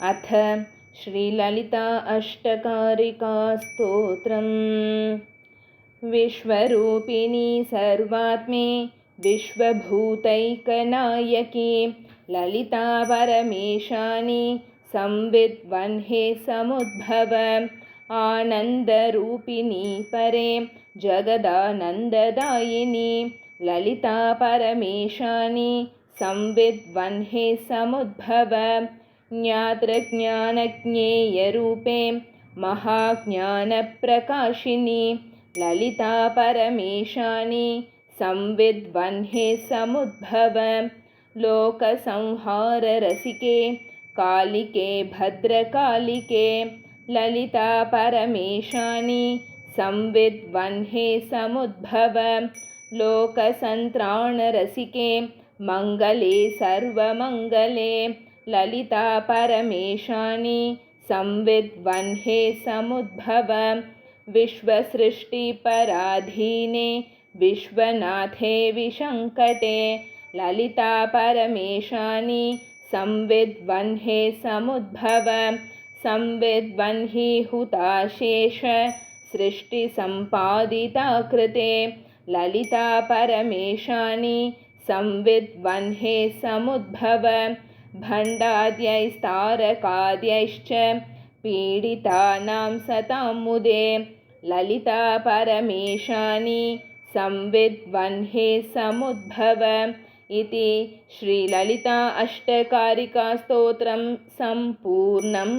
अथ श्रीललिता अष्टकारिका स्तोत्रम्। विश्वरूपिणी सर्वात्मे विश्वभूतैकनायकी ललिता परमेशानी संविद्वह्ने समुद्भव आनन्दरूपिणी परे जगदानन्ददायिनी ललिता परमेशानी संविद्वह्ने समुद्भव ज्ञातृज्ञानज्ञेयरूपे महाज्ञानप्रकाशिनी ललिता परमेशानी संविद्वह्ने समुद्भव लोकसंहाररसिके कालिके भद्रकालिके ललिता परमेशानी संविद्वह्ने समुद्भव लोकसन्त्राणरसिके मङ्गले सर्वमङ्गले ललिता परमेशानी संविद्वह्ने समुद्भव विश्वसृष्टिपराधीने विश्वनाथे विशङ्कटे ललिता परमेशानी संविद्वह्ने समुद्भव संविद्वह्नि हुताशेष सृष्टिसम्पादिता कृते ललिता परमेशानी संविद्वह्ने समुद्भव भण्डाद्यैस्तारकाद्यैश्च पीडितानां सतां मुदे ललिता परमेशानी संविद्वह्ने समुद्भव इति श्रीललिता अष्टकारिका स्तोत्रं सम्पूर्णम्।